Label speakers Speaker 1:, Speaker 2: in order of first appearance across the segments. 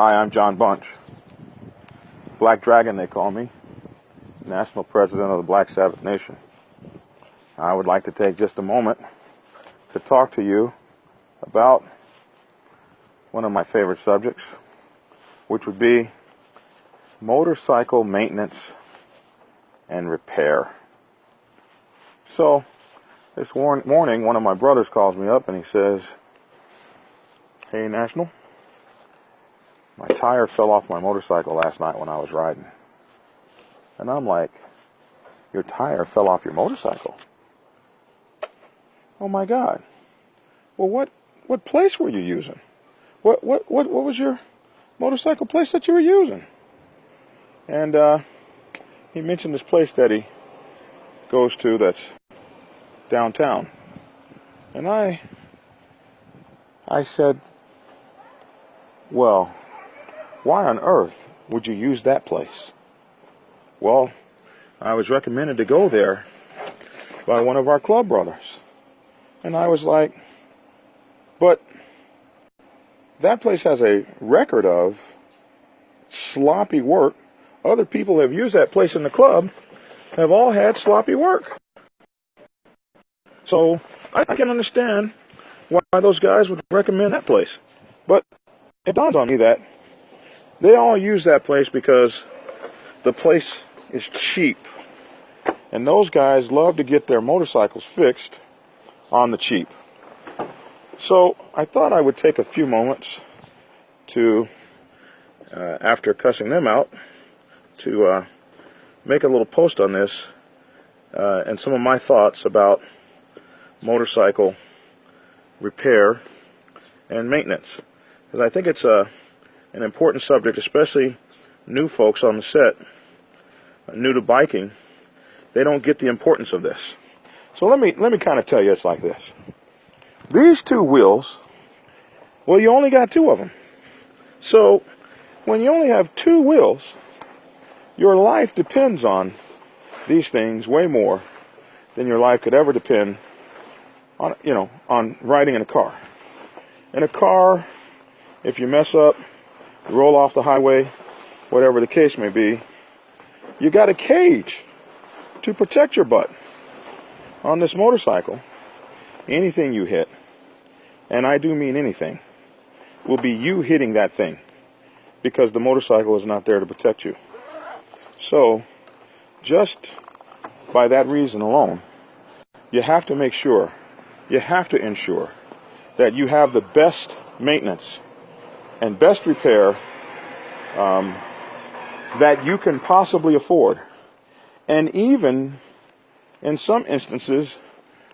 Speaker 1: Hi, I'm John Bunch. Black Dragon, they call me. National President of the Black Sabbath Nation. I would like to take just a moment to talk to you about one of my favorite subjects, which would be motorcycle maintenance and repair. So, this morning, one of my brothers calls me up and he says, "Hey, National, my tire fell off my motorcycle last night when I was riding." And I'm like, "Your tire fell off your motorcycle? Oh my God. Well, what place were you using? What was your motorcycle place that you were using?" And he mentioned this place that he goes to that's downtown. And I said, "Well, why on earth would you use that place?" Well, I was recommended to go there by one of our club brothers. And I was like, "But that place has a record of sloppy work. Other people have used that place in the club, have all had sloppy work. So I can understand why those guys would recommend that place." But it dawns on me that they all use that place because the place is cheap. And those guys love to get their motorcycles fixed on the cheap. So I thought I would take a few moments to, after cussing them out, to make a little post on this and some of my thoughts about motorcycle repair and maintenance. Because I think it's an important subject, especially new folks on the set, new to biking. They don't get the importance of this. So let me kind of tell you it's like this. These two wheels, well, you only got two of them. So when you only have two wheels, your life depends on these things way more than your life could ever depend on, on riding in a car. In a car, if you mess up, you roll off the highway, whatever the case may be, you got a cage to protect your butt. On this motorcycle, anything you hit, and I do mean anything, will be you hitting that thing because the motorcycle is not there to protect you. So, just by that reason alone, you have to make sure, you have to ensure that you have the best maintenance and best repair that you can possibly afford. And even, in some instances,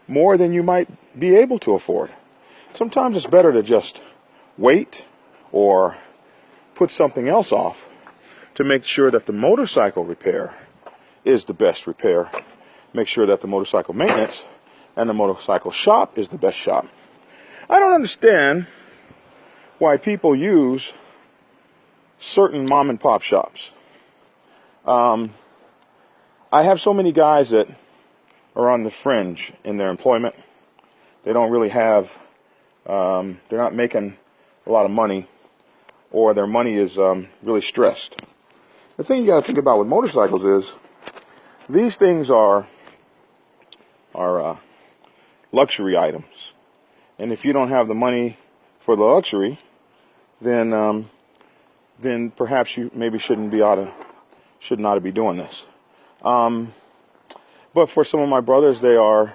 Speaker 1: more than you might be able to afford. Sometimes it's better to just wait or put something else off to make sure that the motorcycle repair is the best repair. Make sure that the motorcycle maintenance and the motorcycle shop is the best shop. I don't understand why people use certain mom and pop shops. I have so many guys that are on the fringe in their employment. They don't really have, they're not making a lot of money, or their money is really stressed. The thing you got to think about with motorcycles is these things are luxury items. And if you don't have the money for the luxury, then perhaps you maybe should not be doing this. But for some of my brothers, they are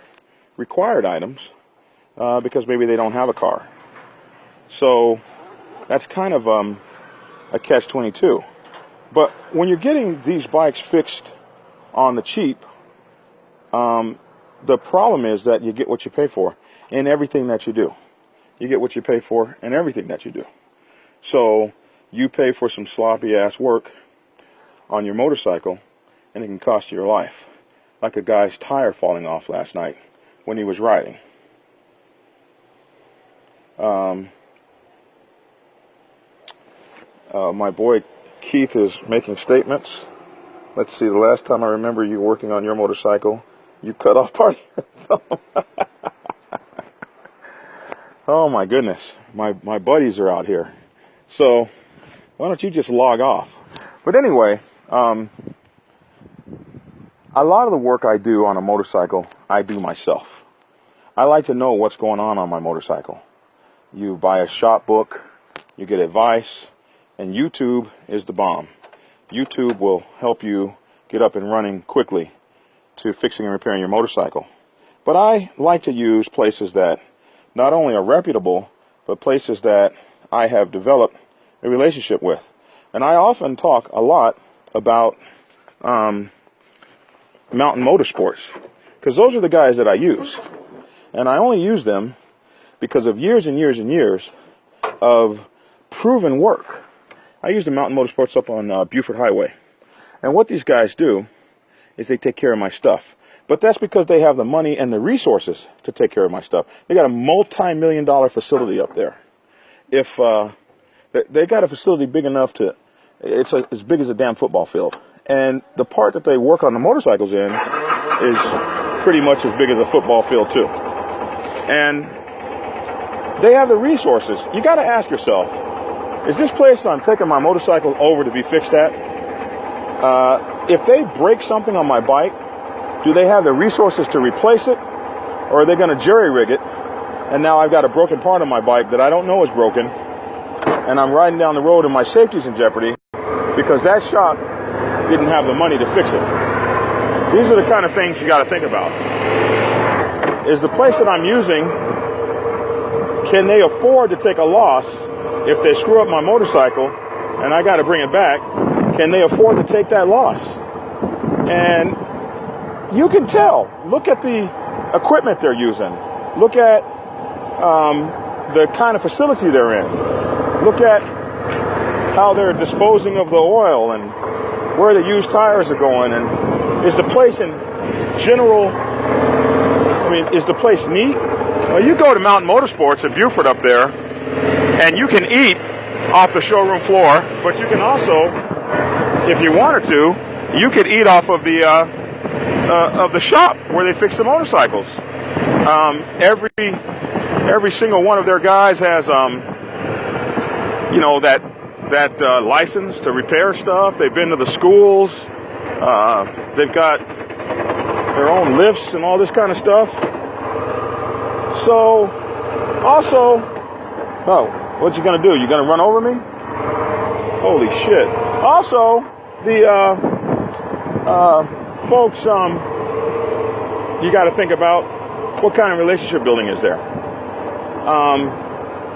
Speaker 1: required items because maybe they don't have a car. So that's kind of a catch-22. But when you're getting these bikes fixed on the cheap, the problem is that you get what you pay for in everything that you do. You get what you pay for in everything that you do. So you pay for some sloppy-ass work on your motorcycle, and it can cost you your life. Like a guy's tire falling off last night when he was riding. My boy Keith is making statements. Let's see, the last time I remember you working on your motorcycle, you cut off part of your thumb. Oh my goodness, my buddies are out here. So Why don't you just log off? But anyway, a lot of the work I do on a motorcycle, I do myself. I like to know what's going on my motorcycle. You buy a shop book, you get advice, and YouTube is the bomb. YouTube will help you get up and running quickly to fixing and repairing your motorcycle. But I like to use places that not only are reputable, but places that I have developed a relationship with. And I often talk a lot about Mountain Motorsports, because those are the guys that I use. And I only use them because of years and years and years of proven work. I use the Mountain Motorsports up on Buford Highway. And what these guys do is they take care of my stuff. But that's because they have the money and the resources to take care of my stuff. They got a multi-million-dollar facility up there. If they got a facility big enough to, it's as big as a damn football field. And the part that they work on the motorcycles in is pretty much as big as a football field too. And they have the resources. You got to ask yourself, is this place I'm taking my motorcycle over to be fixed at? If they break something on my bike, do they have the resources to replace it? Or are they going to jerry-rig it? And now I've got a broken part of my bike that I don't know is broken. And I'm riding down the road and my safety's in jeopardy because that shop didn't have the money to fix it. These are the kind of things you got to think about. Is the place that I'm using, can they afford to take a loss if they screw up my motorcycle and I got to bring it back? Can they afford to take that loss? And you can tell. Look at the equipment they're using. Look at the kind of facility they're in. Look at how they're disposing of the oil and where the used tires are going. And is the place in general, is the place neat? Well, you go to Mountain Motorsports in Buford up there, and you can eat off the showroom floor, but you can also, if you wanted to, you could eat off of the shop where they fix the motorcycles. Every single one of their guys has that license to repair stuff. They've been to the schools. They've got their own lifts and all this kind of stuff. So, also, what you gonna do? You gonna run over me? Holy shit! Also, the folks, you got to think about what kind of relationship building is there.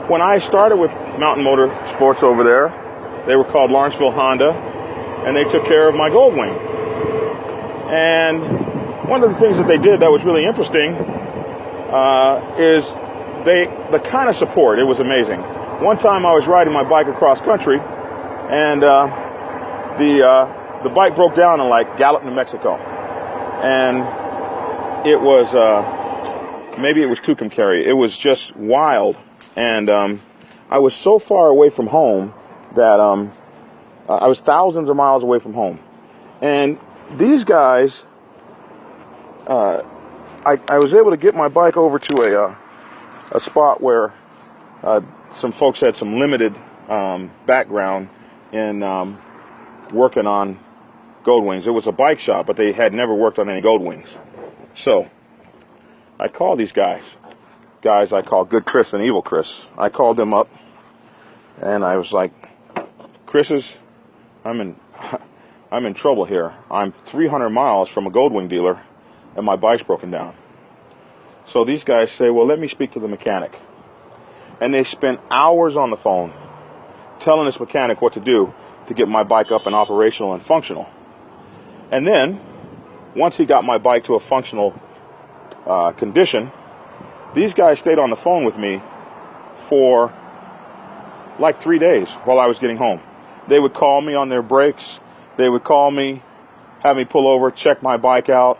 Speaker 1: When I started with Mountain Motorsports over there, they were called Lawrenceville Honda, and they took care of my Goldwing. And one of the things that they did that was really interesting is the kind of support. It was amazing. One time I was riding my bike across country, and the bike broke down in Gallup, New Mexico. And it was, maybe it was Tucumcari. It was just wild. And I was so far away from home that I was thousands of miles away from home. And these guys, I was able to get my bike over to a spot where some folks had some limited background in working on Goldwings. It was a bike shop, but they had never worked on any Goldwings. So I called these guys I call Good Chris and Evil Chris. I called them up, and I was like, Chris's, I'm in trouble here. I'm 300 miles from a Goldwing dealer, and my bike's broken down. So these guys say, well, let me speak to the mechanic. And they spent hours on the phone telling this mechanic what to do to get my bike up and operational and functional. And then, once he got my bike to a functional condition, these guys stayed on the phone with me for 3 days while I was getting home. They would call me on their breaks. They would call me, have me pull over, check my bike out.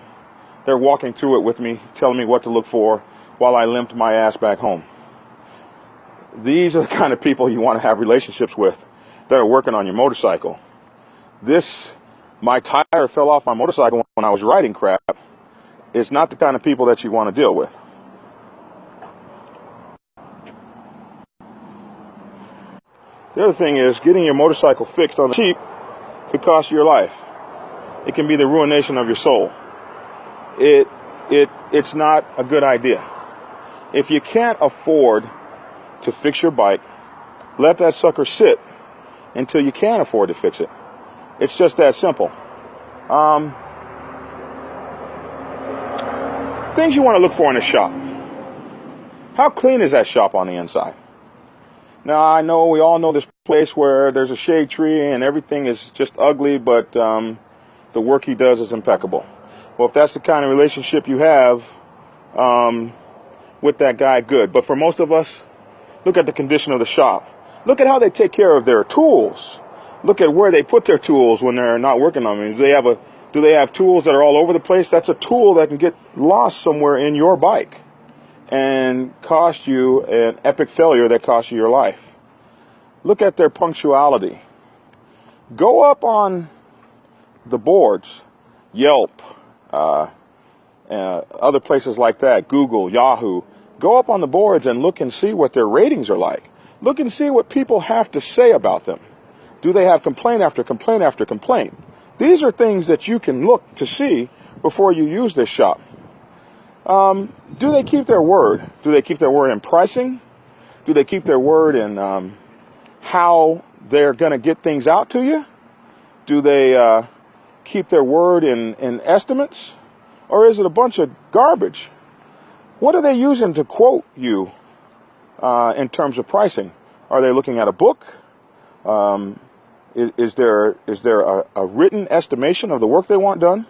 Speaker 1: They're walking through it with me, telling me what to look for while I limped my ass back home. These are the kind of people you want to have relationships with that are working on your motorcycle. My tire fell off my motorcycle when I was riding crap. It's not the kind of people that you want to deal with. The other thing is getting your motorcycle fixed on the cheap could cost you your life. It can be the ruination of your soul. It's not a good idea. If you can't afford to fix your bike, let that sucker sit until you can afford to fix it. It's just that simple. Things you want to look for in a shop. How clean is that shop on the inside? Now, I know we all know this place where there's a shade tree and everything is just ugly, but the work he does is impeccable. Well, if that's the kind of relationship you have with that guy, good. But for most of us, look at the condition of the shop. Look at how they take care of their tools. Look at where they put their tools when they're not working on them. Do they have tools that are all over the place? That's a tool that can get lost somewhere in your bike and cost you an epic failure that costs you your life. Look at their punctuality. Go up on the boards, Yelp, other places like that, Google, Yahoo. Go up on the boards and look and see what their ratings are like. Look and see what people have to say about them. Do they have complaint after complaint after complaint? These are things that you can look to see before you use this shop. Do they keep their word? Do they keep their word in pricing? Do they keep their word in how they're going to get things out to you? Do they keep their word in estimates? Or is it a bunch of garbage? What are they using to quote you in terms of pricing? Are they looking at a book? Is there a written estimation of the work they want done?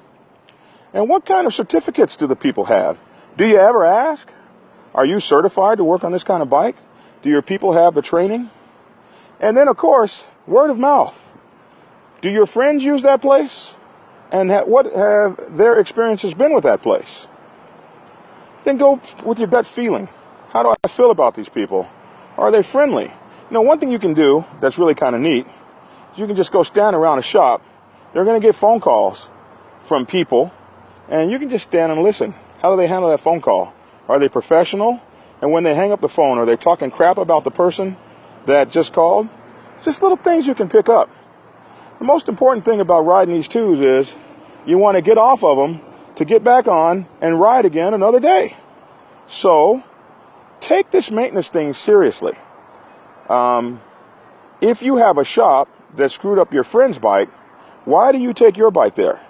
Speaker 1: And what kind of certificates do the people have? Do you ever ask? Are you certified to work on this kind of bike? Do your people have the training? And then, of course, word of mouth. Do your friends use that place? And what have their experiences been with that place? Then go with your gut feeling. How do I feel about these people? Are they friendly? You know, one thing you can do that's really kind of neat is you can just go stand around a shop. They're going to get phone calls from people, and you can just stand and listen. How do they handle that phone call? Are they professional? And when they hang up the phone, are they talking crap about the person that just called? Just little things you can pick up. The most important thing about riding these twos is you want to get off of them to get back on and ride again another day. So take this maintenance thing seriously. If you have a shop that screwed up your friend's bike, why do you take your bike there?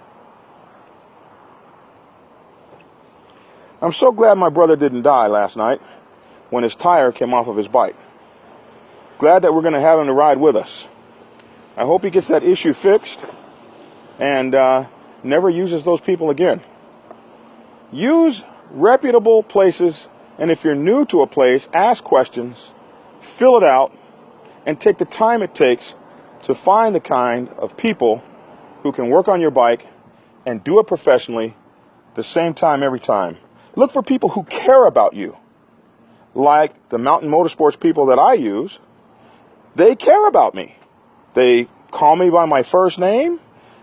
Speaker 1: I'm so glad my brother didn't die last night when his tire came off of his bike. Glad that we're going to have him to ride with us. I hope he gets that issue fixed and never uses those people again. Use reputable places, and if you're new to a place, ask questions, fill it out, and take the time it takes to find the kind of people who can work on your bike and do it professionally the same time every time. Look for people who care about you. Like the Mountain Motorsports people that I use, they care about me. They call me by my first name.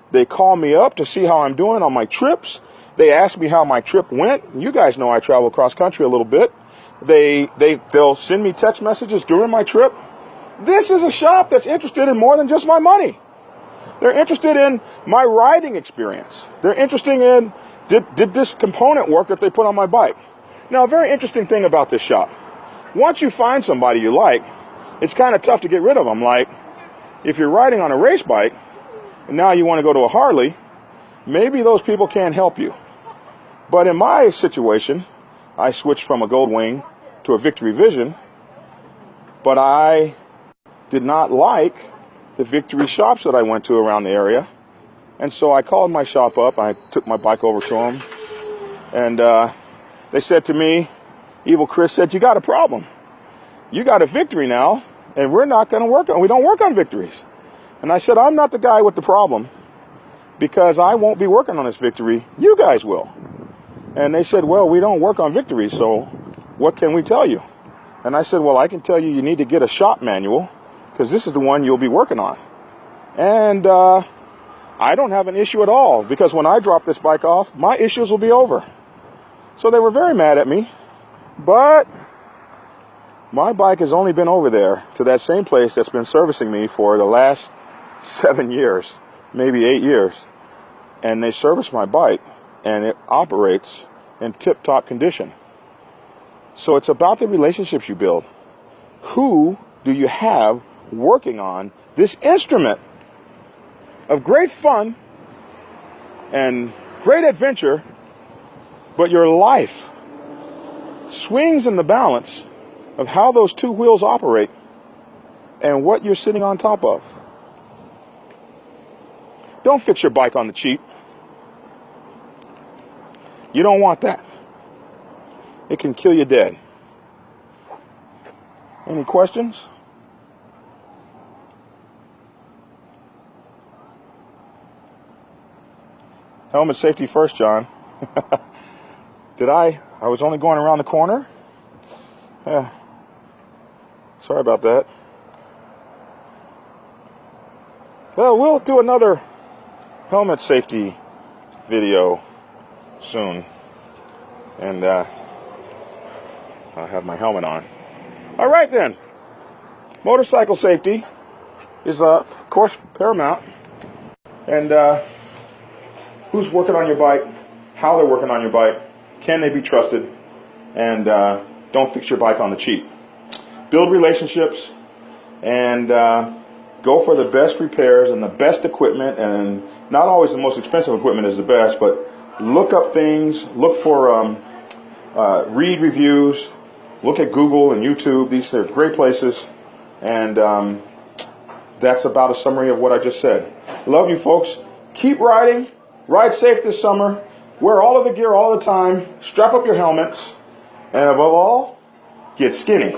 Speaker 1: They call me up to see how I'm doing on my trips. They ask me how my trip went. You guys know I travel cross country a little bit. They'll send me text messages during my trip. This is a shop that's interested in more than just my money. They're interested in my riding experience. They're interested in, did this component work that they put on my bike? Now, a very interesting thing about this shop. Once you find somebody you like, it's kind of tough to get rid of them. Like, if you're riding on a race bike, and now you want to go to a Harley, maybe those people can't help you. But in my situation, I switched from a Goldwing to a Victory Vision, but I did not like the Victory shops that I went to around the area. And so I called my shop up. I took my bike over to them. And they said to me, Evil Chris said, you got a problem. You got a Victory now, and we're not going to work on, we don't work on Victories. And I said, I'm not the guy with the problem, because I won't be working on this Victory. You guys will. And they said, well, we don't work on Victories, so what can we tell you? And I said, well, I can tell you, you need to get a shop manual, because this is the one you'll be working on. And I don't have an issue at all, because when I drop this bike off, my issues will be over. So they were very mad at me, but My bike has only been over there to that same place that's been servicing me for the last 7 years, maybe 8 years. And they service my bike, and it operates in tip-top condition. So it's about the relationships you build. Who do you have working on this instrument of great fun and great adventure, but your life swings in the balance of how those two wheels operate and what you're sitting on top of? Don't fix your bike on the cheap. You don't want that. It can kill you dead. Any questions? Helmet safety first, John. Did I was only going around the corner? Yeah. Sorry about that. Well, we'll do another helmet safety video soon. And I'll have my helmet on. All right then. Motorcycle safety is, of course, paramount. And who's working on your bike, how they're working on your bike, can they be trusted, and don't fix your bike on the cheap. Build relationships and go for the best repairs and the best equipment, and not always the most expensive equipment is the best, but look up things, look for, read reviews, look at Google and YouTube. These are great places, and that's about a summary of what I just said. Love you folks. Keep riding. Ride safe this summer. Wear all of the gear all the time. Strap up your helmets. And above all, get skinny.